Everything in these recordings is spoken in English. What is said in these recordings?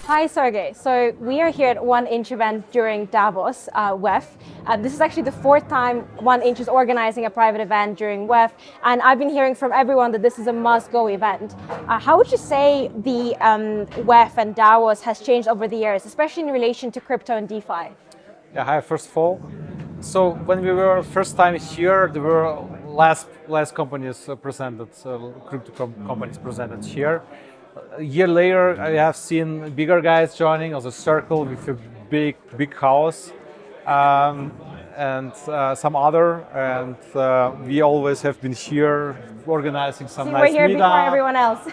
Hi, Sergej. So we are here at 1inch event during Davos, WEF. This is actually the fourth time 1inch is organizing a private event during WEF, and I've been hearing from everyone that this is a must-go event. How would you say the WEF and Davos has changed over the years, especially in relation to crypto and DeFi? Yeah, hi, first of all. So when we were first time here, there were less companies presented, companies presented here. A year later, I have seen bigger guys joining, also Circle with a big house, and some other. And we always have been here organizing some nice we're here meetup. before everyone else.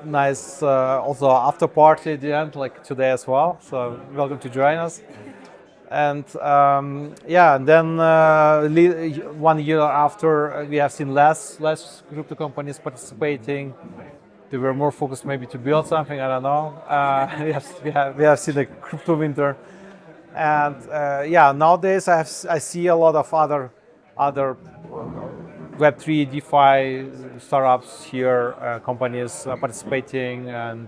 Nice, also after party at the end, like today as well. So welcome to join us. And yeah, and then 1 year after, we have seen less crypto companies participating. They were more focused maybe to build something. I don't know. We have seen a crypto winter, and yeah, nowadays I see a lot of other Web3 DeFi startups here, companies participating and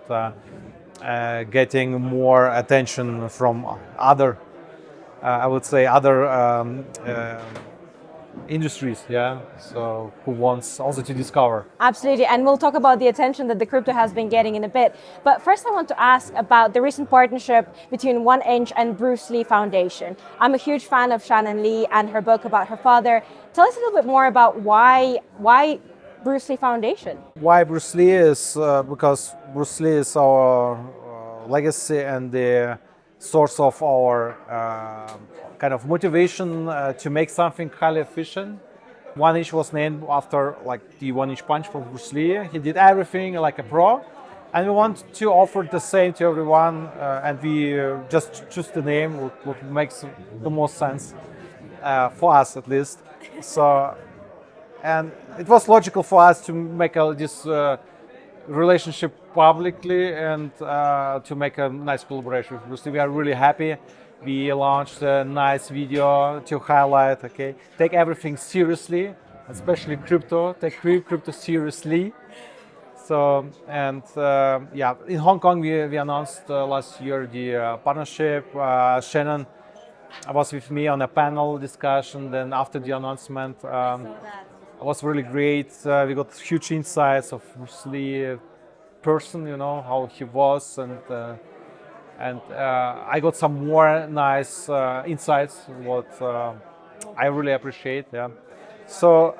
getting more attention from other. I would say other industries, yeah. So who wants also to discover? Absolutely, and we'll talk about the attention that the crypto has been getting in a bit. But first I want to ask about the recent partnership between 1inch and Bruce Lee Foundation. I'm a huge fan of Shannon Lee and her book about her father. Tell us a little bit more about why Bruce Lee Foundation? Why Bruce Lee is because Bruce Lee is our legacy and the source of our kind of motivation to make something highly efficient. 1inch was named after like the 1inch punch from Bruce Lee. He did everything like a pro, and we want to offer the same to everyone. And we just choose the name what makes the most sense for us at least. So, and it was logical for us to make this relationship publicly and to make a nice collaboration with Bruce Lee. We are really happy. We launched a nice video to highlight, take everything seriously, especially crypto, take crypto seriously. So, and yeah, in Hong Kong, we announced last year the partnership. Shannon was with me on a panel discussion. Then after the announcement, it was really great. We got huge insights of Bruce Lee person, how he was, and I got some more nice insights, what I really appreciate. Yeah. So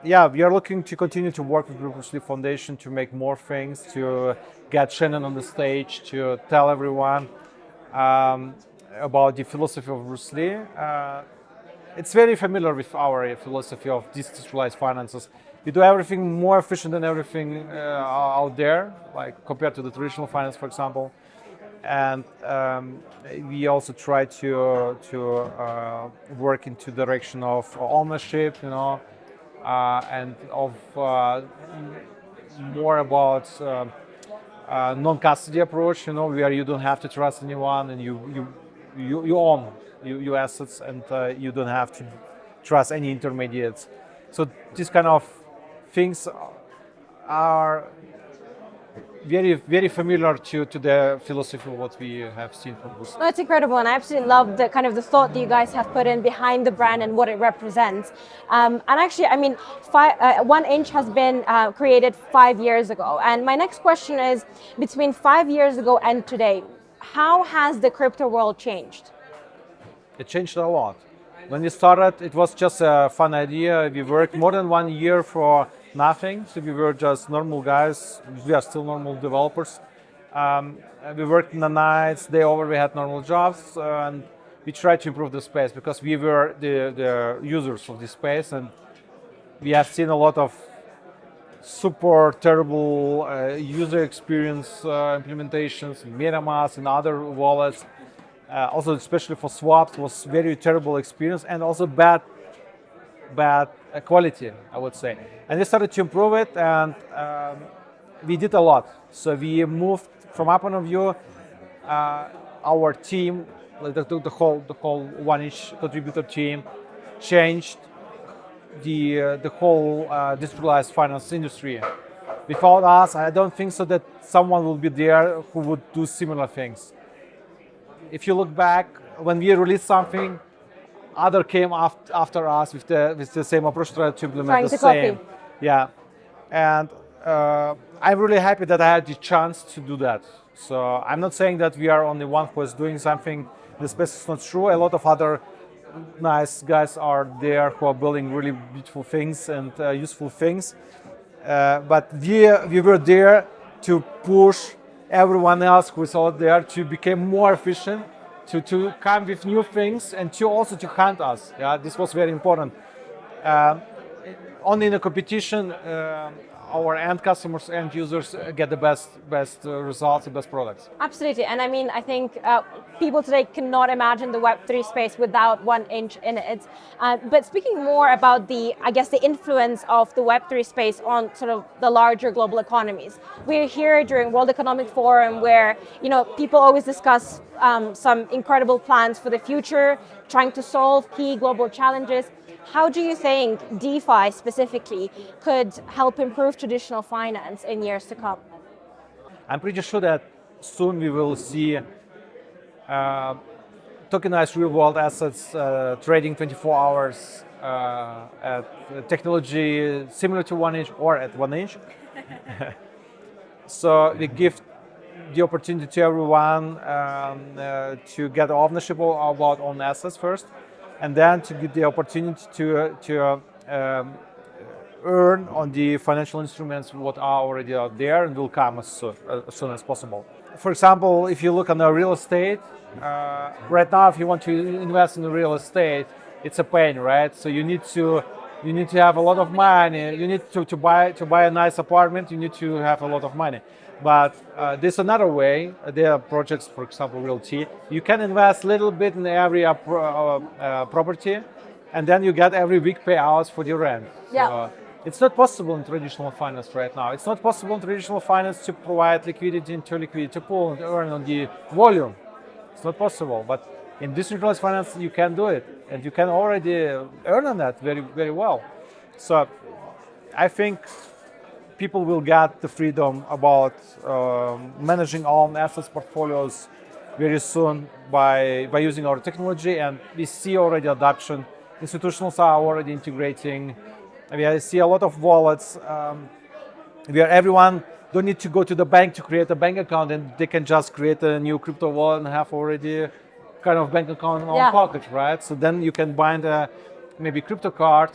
yeah, we are looking to continue to work with Bruce Lee Foundation to make more things, to get Shannon on the stage, to tell everyone about the philosophy of Bruce Lee. It's very familiar with our philosophy of decentralized finances. We do everything more efficient than everything out there, like compared to the traditional finance, for example. And we also try to work into the direction of ownership, and of more about non-custody approach, where you don't have to trust anyone and you own your assets, and you don't have to trust any intermediates. So these kind of things are very familiar to the philosophy of what we have seen from Bruce. No, it's incredible, and I absolutely love the kind of the thought that you guys have put in behind the brand and what it represents. And actually, I mean, 1inch has been created 5 years ago, and my next question is, between 5 years ago and today, how has the crypto world changed? It changed a lot. When we started, it was just a fun idea. We worked more than 1 year for nothing, so we were just normal guys. We are still normal developers. We worked in the nights, day over, we had normal jobs, and we tried to improve the space because we were the users of this space, and we have seen a lot of super terrible user experience implementations in MetaMask and other wallets. Also, especially for swaps, was very terrible experience, and also bad quality, I would say. And we started to improve it, and we did a lot. So we moved from our point of view, our team, the whole 1inch contributor team, changed the whole decentralized finance industry Without us, I don't think so that someone will be there who would do similar things. If you look back, when we released something, other came after us with the same approach, trying to implement Trying the to same. copy. Yeah, and I'm really happy that I had the chance to do that. So I'm not saying that we are only one who is doing something in the space. It's not true. A lot of other nice guys are there who are building really beautiful things and useful things. But we were there to push everyone else who is out there to become more efficient, to come with new things, and to also to hunt us. Yeah, this was very important. Um, Only in a competition, our end customers, end users get the best results, the best products. Absolutely, and I mean, I think people today cannot imagine the Web3 space without 1inch in it. But speaking more about the influence of the Web3 space on sort of the larger global economies. We're here during World Economic Forum, where people always discuss some incredible plans for the future, trying to solve key global challenges. How do you think DeFi specifically could help improve traditional finance in years to come? I'm pretty sure that soon we will see tokenized real-world assets trading 24 hours at technology similar to 1inch or at 1inch. So we give the opportunity to everyone to get ownership about own assets first, and then to get the opportunity to earn on the financial instruments what are already out there and will come as soon as possible. For example, if you look on the real estate, right now if you want to invest in real estate, it's a pain, right? So you need to have a lot of money. You need to buy a nice apartment. You need to have a lot of money. But there's another way. There are projects, for example, Realty. You can invest a little bit in every property, and then you get every week payouts for the rent. Yeah. So it's not possible in traditional finance right now. It's not possible in traditional finance to provide liquidity into liquidity pool and earn on the volume. It's not possible. But in decentralized finance, you can do it, and you can already earn on that very, very well. So I think people will get the freedom about managing own assets portfolios very soon by using our technology, and we see already adoption. Institutions are already integrating. I see a lot of wallets where everyone don't need to go to the bank to create a bank account, and they can just create a new crypto wallet and have already kind of bank account in our pocket, right? So then you can bind maybe crypto card,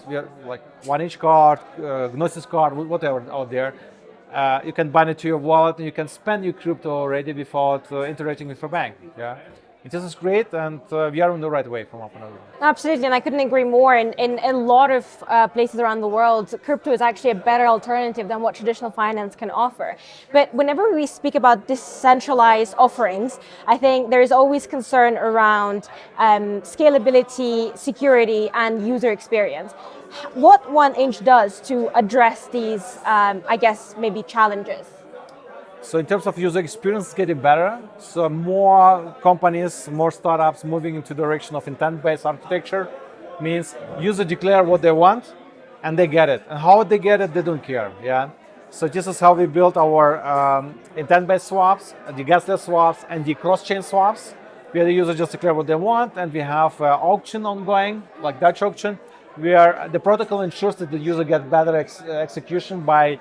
like 1inch card, Gnosis card, whatever out there. You can bind it to your wallet and you can spend your crypto already without interacting with a bank. Yeah, this is great, and we are on the right way from our point of view. Absolutely, and I couldn't agree more. In a lot of places around the world, crypto is actually a better alternative than what traditional finance can offer. But whenever we speak about decentralized offerings, I think there is always concern around scalability, security, and user experience. What 1inch does to address these, maybe challenges? So in terms of user experience, it's getting better. So more companies, more startups moving into the direction of intent-based architecture means user declare what they want and they get it. And how they get it, they don't care. Yeah. So this is how we built our intent-based swaps, the gasless swaps, and the cross-chain swaps, where the user just declare what they want, and we have auction ongoing, like Dutch auction, where the protocol ensures that the user gets better execution by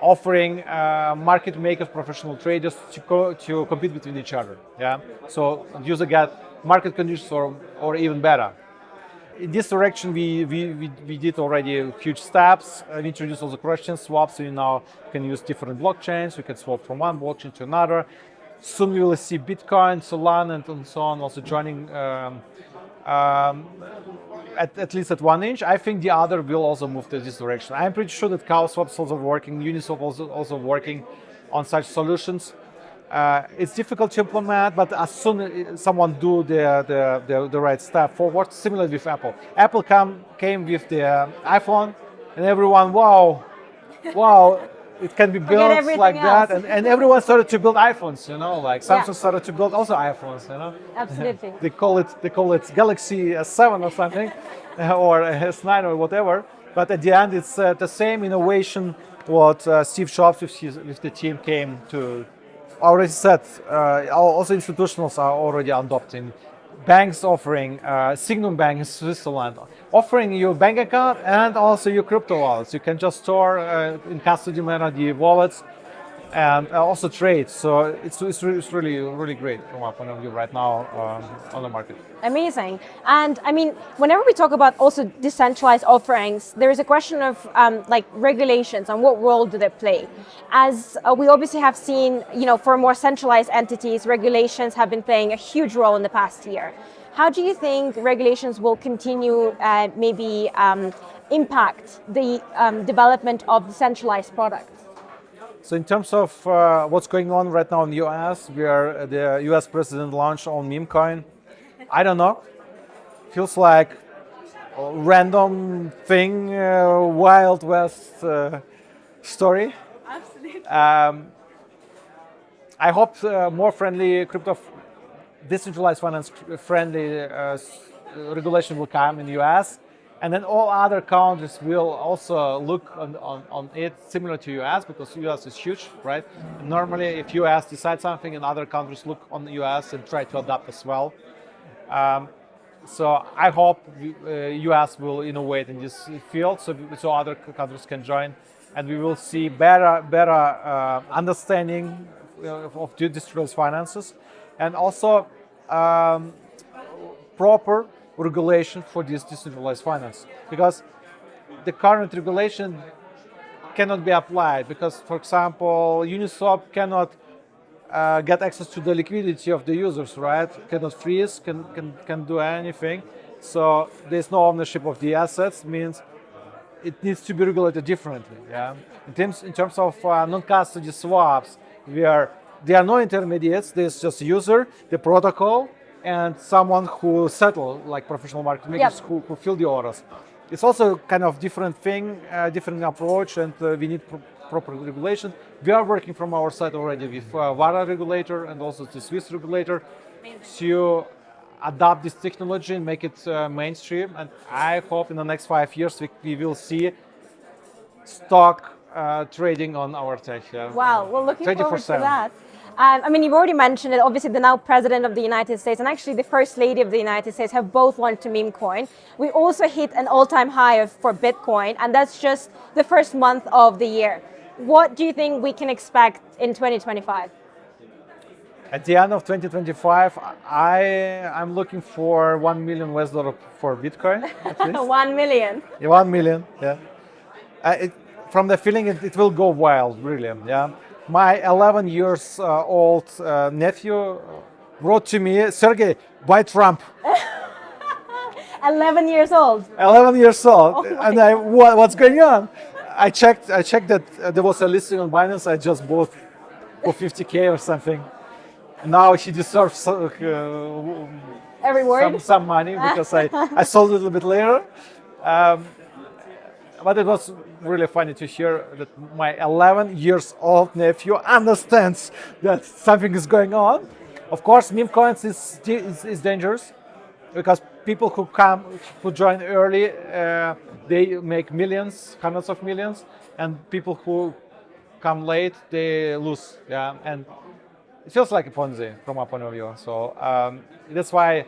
offering market makers, professional traders to compete between each other. Yeah, so the user get market conditions or even better. In this direction, we did already huge steps. We introduced also cross-chain swaps, so you now can use different blockchains. You can swap from one blockchain to another. Soon we will see Bitcoin, Solana, and so on also joining. At least at 1inch. I think the other will also move to this direction. I'm pretty sure that CowSwap is also working, Uniswap also working on such solutions. It's difficult to implement, but as soon as someone do the right step forward, similar with Apple. Apple came with the iPhone, and everyone, wow, it can be built like that, and everyone started to build iPhones, like Samsung started to build also iPhones, Absolutely. they call it Galaxy S7 or something, or S9 or whatever. But at the end, it's the same innovation what Steve Jobs with the team came to. Already said, also institutionals are already adopting. Banks offering, Signum Bank in Switzerland, offering you bank account and also your crypto wallets. You can just store in custody manner the wallets and also trade. So it's really great from our point of view right now on the market. Amazing. And I mean, whenever we talk about also decentralized offerings, there is a question of like regulations and what role do they play. As we obviously have seen, for more centralized entities, regulations have been playing a huge role in the past year. How do you think regulations will continue maybe impact the development of decentralized products? So in terms of what's going on right now in the US, where the US president launched on Memecoin, I don't know. Feels like a random thing, Wild West story. Absolutely. I hope more friendly crypto, decentralized finance friendly regulation will come in the US. And then all other countries will also look on it similar to US, because US is huge, right? And normally, if US decides something, and other countries look on the US and try to adapt as well. So I hope US will innovate in this field, so other countries can join, and we will see better understanding of decentralized finances, and also proper regulation for this decentralized finance, because the current regulation cannot be applied, because, for example, Uniswap cannot get access to the liquidity of the users, right? Cannot freeze, can do anything. So there's no ownership of the assets, means it needs to be regulated differently. Yeah. In terms of non-custody swaps, where there are no intermediates, there's just user, the protocol, and someone who settle, like professional market makers, who fill the orders. It's also kind of different thing, different approach, and we need proper regulation. We are working from our side already with VARA regulator and also the Swiss regulator to adopt this technology and make it mainstream. And I hope in the next 5 years we will see stock trading on our tech. Yeah. Wow, well, looking forward to 24/7. that. I mean, you've already mentioned it. Obviously, the now President of the United States and actually the First Lady of the United States have both launched a Memecoin. We also hit an all-time high for Bitcoin, and that's just the first month of the year. What do you think we can expect in 2025? At the end of 2025, I'm looking for $1 million for Bitcoin, at least. 1 million. Yeah, 1 million, yeah. From the feeling, it will go wild, really, yeah. My 11 years old nephew wrote to me, Sergej, buy Trump. 11 years old. 11 years old, Oh and what's going on? I checked that there was a listing on Binance. I just bought for 50K or something. Now he deserves Every word. some money, because I sold it a little bit later. But it was really funny to hear that my 11 years old nephew understands that something is going on. Of course, Memecoins is dangerous, because people who join early, they make millions, hundreds of millions, and people who come late, they lose. Yeah, and it feels like a Ponzi from our point of view. So that's why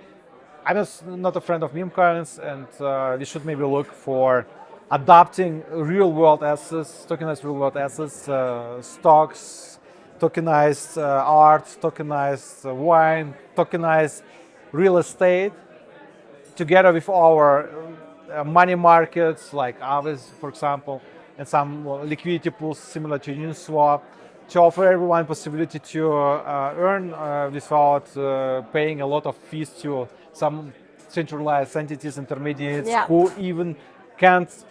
I'm not a friend of Memecoins, and we should maybe look for adopting real-world assets, tokenized real-world assets, stocks, tokenized art, tokenized wine, tokenized real estate, together with our money markets like Davos, for example, and some liquidity pools similar to Uniswap, to offer everyone possibility to earn without paying a lot of fees to some centralized entities, intermediates, who even can't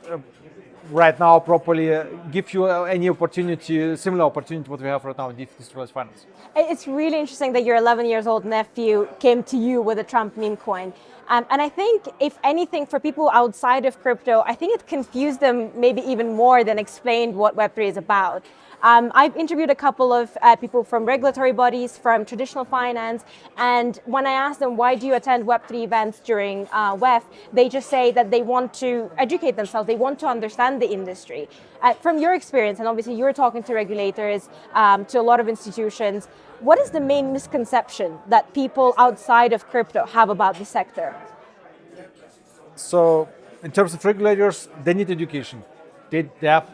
right now properly give you any opportunity, similar opportunity to what we have right now in decentralized finance. It's really interesting that your 11 years old nephew came to you with a Trump meme coin. And I think, if anything, for people outside of crypto, I think it confused them maybe even more than explained what Web3 is about. I've interviewed a couple of people from regulatory bodies, from traditional finance, and when I ask them, why do you attend Web3 events during WEF, they just say that they want to educate themselves, they want to understand the industry. From your experience, and obviously you're talking to regulators, to a lot of institutions, what is the main misconception that people outside of crypto have about the sector? So, in terms of regulators, they need education. They have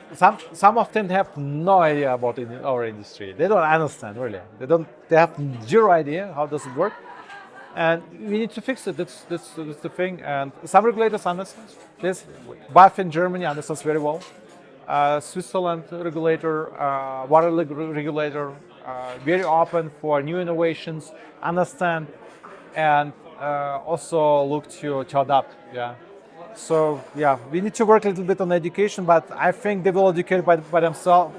some of them have no idea about our industry. They don't understand really. They have zero idea how does it work, and we need to fix it. That's the thing. And some regulators understand this. BaFin in Germany understands very well. Switzerland regulator, water regulator, very open for new innovations, understand, and also look to adapt. Yeah. So yeah, we need to work a little bit on education, but I think they will educate by themselves.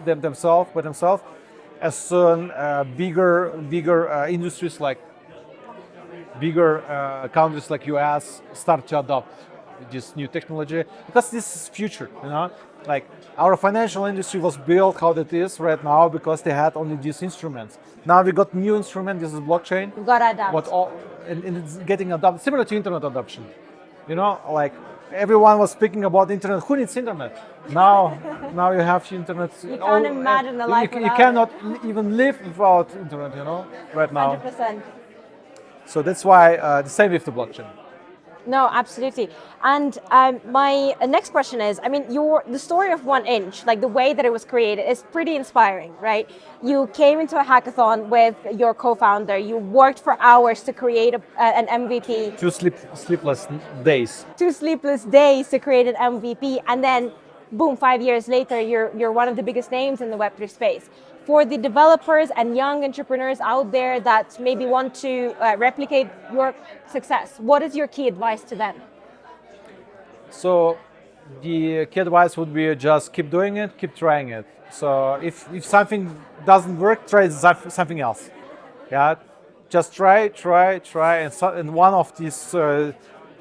As soon bigger industries like bigger countries like US start to adopt this new technology, because this is future. Like our financial industry was built how it is right now because they had only these instruments. Now we got new instrument. This is blockchain. We've got to adapt. And it's getting adopted, similar to internet adoption. Like everyone was speaking about internet. Who needs internet? Now you have internet. You can't imagine a life without you cannot even live without internet. Right now. 100%. So that's why the same with the blockchain. No, absolutely. And my next question is, I mean, the story of 1inch, like the way that it was created, is pretty inspiring, right? You came into a hackathon with your co-founder. You worked for hours to create an MVP. 2 sleepless days. 2 sleepless days to create an MVP, and then, boom! 5 years later, you're one of the biggest names in the Web3 space. For the developers and young entrepreneurs out there that maybe want to replicate your success, what is your key advice to them? So the key advice would be just keep doing it, keep trying it. So if something doesn't work, try something else. Yeah, just try, and one of these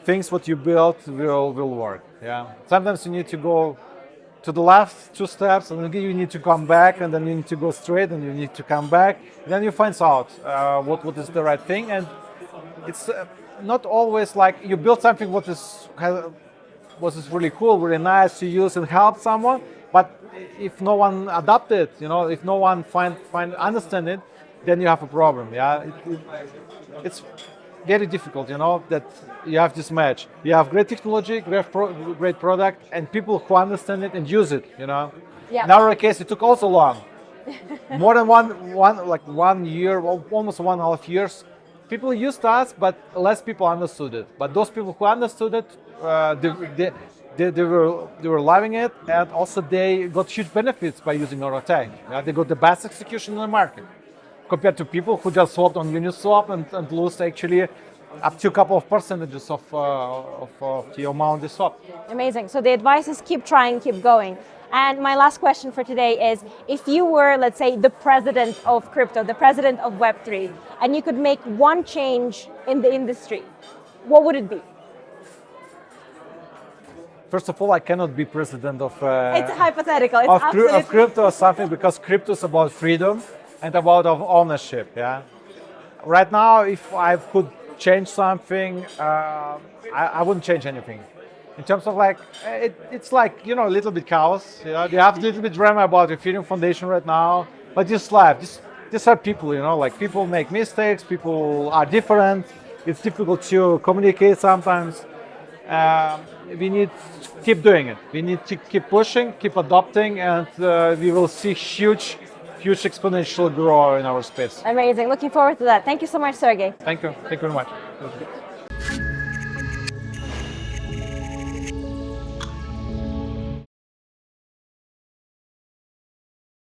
things what you built will work. Yeah, sometimes you need to go to the left 2 steps, and then you need to come back, and then you need to go straight, and you need to come back. Then you find out what is the right thing, and it's not always like you build something what is really cool, really nice to use and help someone. But if no one adopt it, if no one understand it, then you have a problem. Yeah, it's very difficult, that you have this match. You have great technology, great product, and people who understand it and use it. Yeah. In our case, it took also long, more than one year, almost 1.5 years. People used us, but less people understood it. But those people who understood it, they were loving it, and also they got huge benefits by using our tech. Yeah? They got the best execution in the market, compared to people who just swapped on Uniswap and lose actually up to a couple of percentages of the amount they swap. Amazing. So the advice is keep trying, keep going. And my last question for today is, if you were, let's say, the president of crypto, the president of Web3, and you could make one change in the industry, what would it be? First of all, I cannot be president of it's hypothetical. It's of crypto or something, because crypto is about freedom and about ownership. Yeah. Right now, if I could change something, I wouldn't change anything. In terms of it's like a little bit chaos. You have a little bit drama about the Ethereum Foundation right now, but just life. These are people. People make mistakes. People are different. It's difficult to communicate sometimes. We need to keep doing it. We need to keep pushing, keep adopting, and we will see huge exponential growth in our space. Amazing. Looking forward to that. Thank you so much, Sergej. Thank you. Thank you very much.